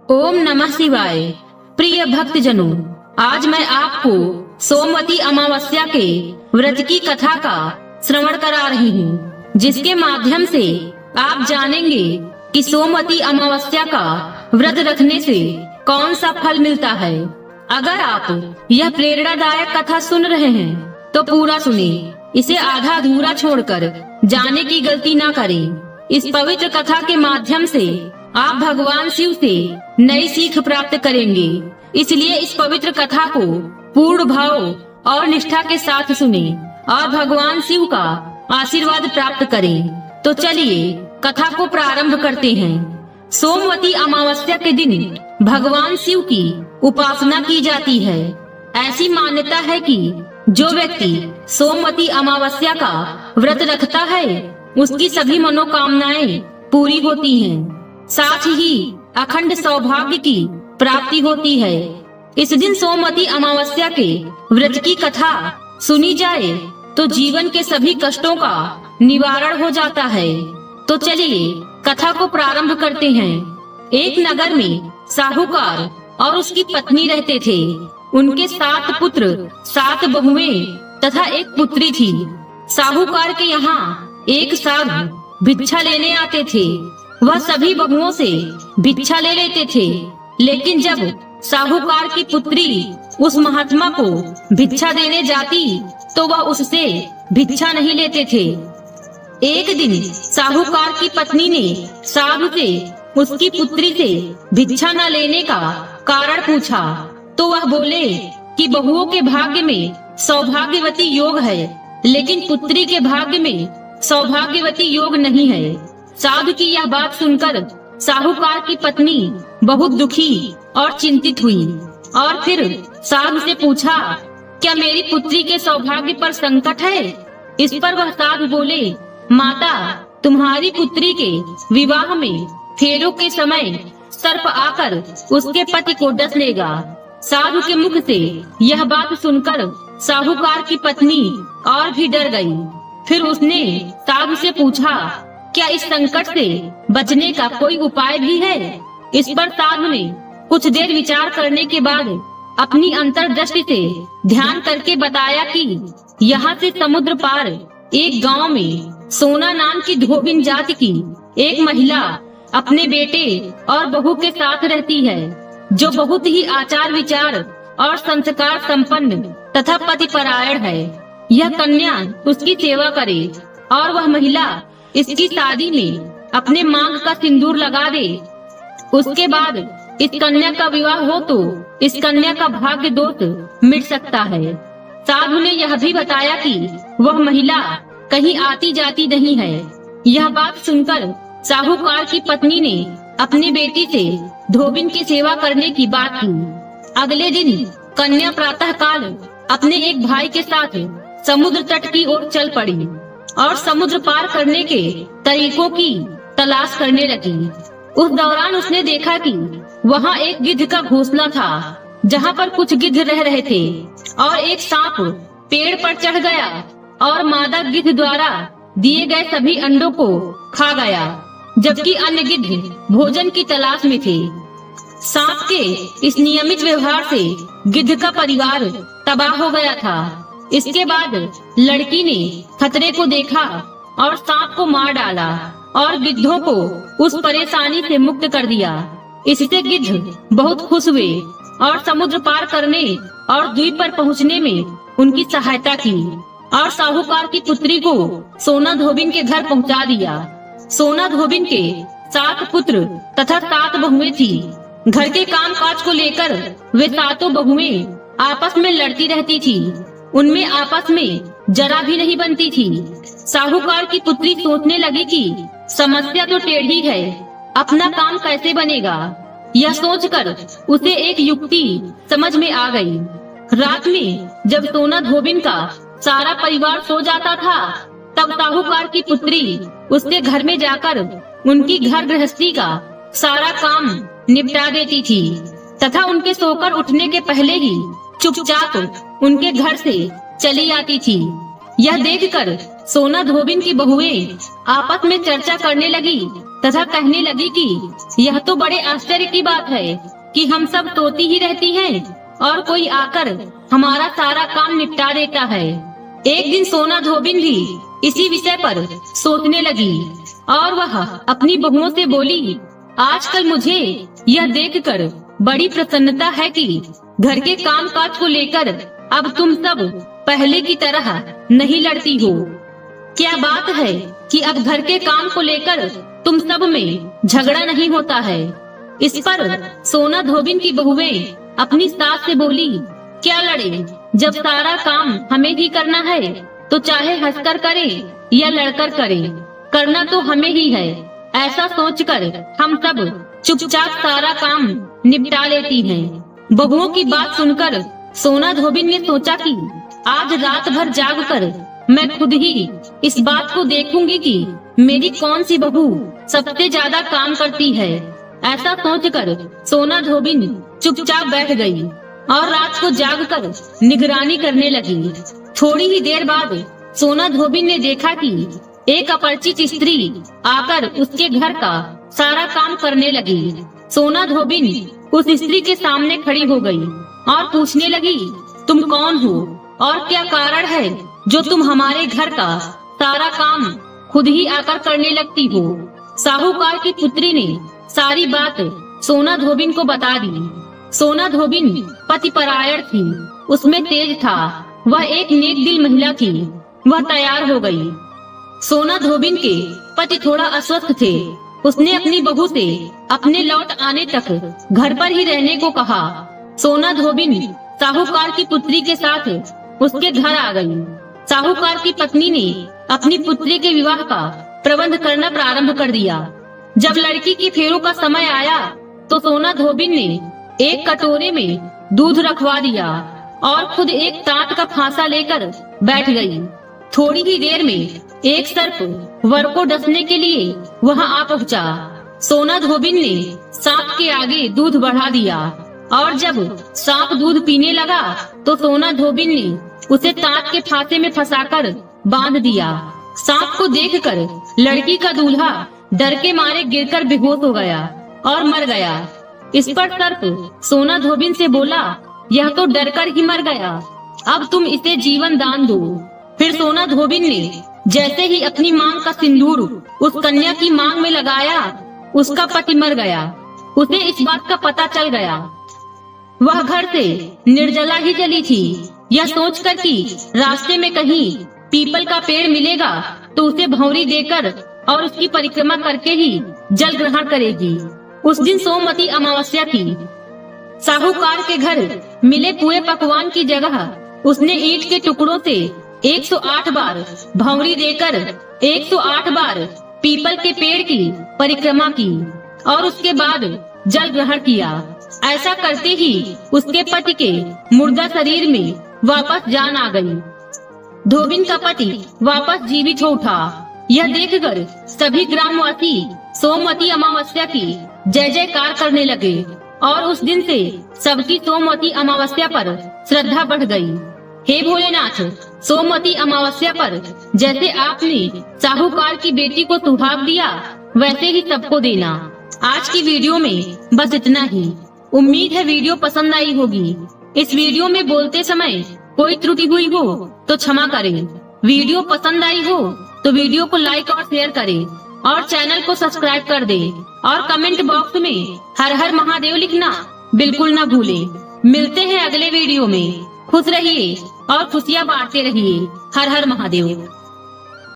ओम नमः शिवाय। प्रिय भक्तजनों, आज मैं आपको सोमवती अमावस्या के व्रत की कथा का श्रवण करा रही हूँ, जिसके माध्यम से आप जानेंगे कि सोमवती अमावस्या का व्रत रखने से कौन सा फल मिलता है। अगर आप यह प्रेरणादायक कथा सुन रहे हैं तो पूरा सुने, इसे आधा अधूरा छोड़कर जाने की गलती ना करें। इस पवित्र कथा के माध्यम से आप भगवान शिव से नई सीख प्राप्त करेंगे, इसलिए इस पवित्र कथा को पूर्ण भाव और निष्ठा के साथ सुने और भगवान शिव का आशीर्वाद प्राप्त करें। तो चलिए कथा को प्रारंभ करते हैं। सोमवती अमावस्या के दिन भगवान शिव की उपासना की जाती है। ऐसी मान्यता है कि जो व्यक्ति सोमवती अमावस्या का व्रत रखता है उसकी सभी मनोकामनाएं पूरी होती हैं। साथ ही अखंड सौभाग्य की प्राप्ति होती है। इस दिन सोमवती अमावस्या के व्रत की कथा सुनी जाए तो जीवन के सभी कष्टों का निवारण हो जाता है। तो चलिए कथा को प्रारंभ करते हैं। एक नगर में साहूकार और उसकी पत्नी रहते थे। उनके 7 पुत्र, 7 बहुएं तथा एक पुत्री थी। साहूकार के यहाँ एक साधु भिक्षा लेने आते थे। वह सभी बहुओं से भिक्षा ले लेते थे, लेकिन जब साहूकार की पुत्री उस महात्मा को भिक्षा देने जाती तो वह उससे भिक्षा नहीं लेते थे। एक दिन साहूकार की पत्नी ने साधु से उसकी पुत्री से भिक्षा न लेने का कारण पूछा तो वह बोले कि बहुओं के भाग्य में सौभाग्यवती योग है, लेकिन पुत्री के भाग्य में सौभाग्यवती योग नहीं है। साधु की यह बात सुनकर साहूकार की पत्नी बहुत दुखी और चिंतित हुई और फिर साधु से पूछा, क्या मेरी पुत्री के सौभाग्य पर संकट है? इस पर वह साधु बोले, माता, तुम्हारी पुत्री के विवाह में फेरों के समय सर्प आकर उसके पति को डस लेगा। साधु के मुख से यह बात सुनकर साहूकार की पत्नी और भी डर गई। फिर उसने साधु से पूछा, क्या इस संकट से बचने का कोई उपाय भी है? इस पर साधु ने कुछ देर विचार करने के बाद अपनी अंतर्दृष्टि से ध्यान करके बताया कि यहाँ से समुद्र पार एक गांव में सोना नाम की धोबिन जाति की एक महिला अपने बेटे और बहू के साथ रहती है, जो बहुत ही आचार विचार और संस्कार संपन्न तथा पतिपरायण है। यह कन्या उसकी सेवा करे और वह महिला इसकी शादी में अपने मांग का सिंदूर लगा दे। उसके बाद इस कन्या का विवाह हो तो इस कन्या का भाग्य दोष मिट सकता है। साधु ने यह भी बताया कि वह महिला कहीं आती जाती नहीं है। यह बात सुनकर साहूकार की पत्नी ने अपनी बेटी से धोबिन की सेवा करने की बात की। अगले दिन कन्या प्रातः काल अपने एक भाई के साथ समुद्र तट की ओर चल पड़ी और समुद्र पार करने के तरीकों की तलाश करने लगी। उस दौरान उसने देखा कि वहाँ एक गिद्ध का घोंसला था, जहाँ पर कुछ गिद्ध रह रहे थे, और एक सांप पेड़ पर चढ़ गया और मादा गिद्ध द्वारा दिए गए सभी अंडों को खा गया, जबकि अन्य गिद्ध भोजन की तलाश में थे। सांप के इस नियमित व्यवहार से गिद्ध का परिवार तबाह हो गया था। इसके बाद लड़की ने खतरे को देखा और सांप को मार डाला और गिद्धों को उस परेशानी से मुक्त कर दिया। इससे गिद्ध बहुत खुश हुए और समुद्र पार करने और द्वीप पर पहुंचने में उनकी सहायता की और साहूकार की पुत्री को सोना धोबिन के घर पहुंचा दिया। सोना धोबिन के 7 पुत्र तथा 7 बहुएं थी। घर के काम काज को लेकर वे 7 बहुएं आपस में लड़ती रहती थी। उनमें आपस में जरा भी नहीं बनती थी। साहूकार की पुत्री सोचने लगी कि समस्या तो टेढ़ी है, अपना काम कैसे बनेगा। यह सोचकर उसे एक युक्ति समझ में आ गई। रात में जब सोना धोबिन का सारा परिवार सो जाता था, तब साहूकार की पुत्री उसके घर में जाकर उनकी घर गृहस्थी का सारा काम निपटा देती थी तथा उनके सोकर उठने के पहले ही चुपचाप उनके घर से चली आती थी। यह देखकर सोना धोबिन की बहुएं आपस में चर्चा करने लगी तथा कहने लगी कि यह तो बड़े आश्चर्य की बात है कि हम सब सोती ही रहती हैं और कोई आकर हमारा सारा काम निपटा देता है। एक दिन सोना धोबिन भी इसी विषय पर सोचने लगी और वह अपनी बहुओं से बोली, आजकल मुझे यह देखकर बड़ी प्रसन्नता है कि घर के काम काज को लेकर अब तुम सब पहले की तरह नहीं लड़ती हो। क्या बात है कि अब घर के काम को लेकर तुम सब में झगड़ा नहीं होता है। इस पर सोना धोबिन की बहुएं अपनी सास से बोली, क्या लड़े, जब सारा काम हमें ही करना है तो चाहे हंसकर करे या लड़कर करे, करना तो हमें ही है। ऐसा सोचकर हम सब चुपचाप सारा काम निपटा लेती हैं। बहुओं की बात सुनकर सोना धोबिन ने सोचा कि आज रात भर जागकर मैं खुद ही इस बात को देखूंगी कि मेरी कौन सी बहू सबसे ज्यादा काम करती है। ऐसा सोचकर सोना धोबिन चुपचाप बैठ गई और रात को जागकर निगरानी करने लगी। थोड़ी ही देर बाद सोना धोबिन ने देखा कि एक अपरिचित स्त्री आकर उसके घर का सारा काम करने लगी। सोना धोबिन उस स्त्री के सामने खड़ी हो गई और पूछने लगी, तुम कौन हो और क्या कारण है जो तुम हमारे घर का सारा काम खुद ही आकर करने लगती हो। साहूकार की पुत्री ने सारी बात सोना धोबिन को बता दी। सोना धोबिन पतिपरायण थी, उसमें तेज था, वह एक नेक दिल महिला थी। वह तैयार हो गई। सोना धोबिन के पति थोड़ा अस्वस्थ थे। उसने अपनी बहू से अपने लौट आने तक घर पर ही रहने को कहा। सोना धोबिन साहूकार की पुत्री के साथ उसके घर आ गई। साहूकार की पत्नी ने अपनी पुत्री के विवाह का प्रबंध करना प्रारंभ कर दिया। जब लड़की की फेरों का समय आया तो सोना धोबिन ने एक कटोरे में दूध रखवा दिया और खुद एक तांत का फांसा लेकर बैठ गई। थोड़ी ही देर में एक सर्प वर को डसने के लिए वहां आ पहुंचा। सोना धोबिन ने सांप के आगे दूध बढ़ा दिया और जब सांप दूध पीने लगा तो सोना धोबिन ने उसे तांत के फांसे में फंसाकर बांध दिया। सांप को देखकर लड़की का दूल्हा डर के मारे गिरकर बेहोश हो गया और मर गया। इस पर सर्प सोना धोबिन से बोला, यह तो डरकर ही मर गया, अब तुम इसे जीवन दान दो। फिर सोना धोबिन ने जैसे ही अपनी मांग का सिंदूर उस कन्या की मांग में लगाया, उसका पति मर गया। उसे इस बात का पता चल गया। वह घर से निर्जला ही चली थी, यह सोचकर कि रास्ते में कहीं पीपल का पेड़ मिलेगा तो उसे भौरी देकर और उसकी परिक्रमा करके ही जल ग्रहण करेगी। उस दिन सोमवती अमावस्या थी। साहूकार के घर मिले पूरे पकवान की जगह उसने ईंट के टुकड़ों से 108 बार भौरी देकर 108 बार पीपल के पेड़ की परिक्रमा की और उसके बाद जल ग्रहण किया। ऐसा करते ही उसके पति के मुर्दा शरीर में वापस जान आ गई। धोबिन का पति वापस जीवित हो उठा। यह देखकर सभी ग्रामवासी सोमवती अमावस्या की जय जयकार करने लगे और उस दिन से सबकी सोमवती अमावस्या पर श्रद्धा बढ़ गई। हे भोलेनाथ, सोमवती अमावस्या पर जैसे आपने साहूकार की बेटी को सुहाग दिया वैसे ही सबको देना। आज की वीडियो में बस इतना ही। उम्मीद है वीडियो पसंद आई होगी। इस वीडियो में बोलते समय कोई त्रुटि हुई हो तो क्षमा करें। वीडियो पसंद आई हो तो वीडियो को लाइक और शेयर करें और चैनल को सब्सक्राइब कर दें और कमेंट बॉक्स में हर हर महादेव लिखना बिल्कुल न भूलें। मिलते हैं अगले वीडियो में। खुश रहिए और खुशियाँ बांटते रहिए। हर हर महादेव।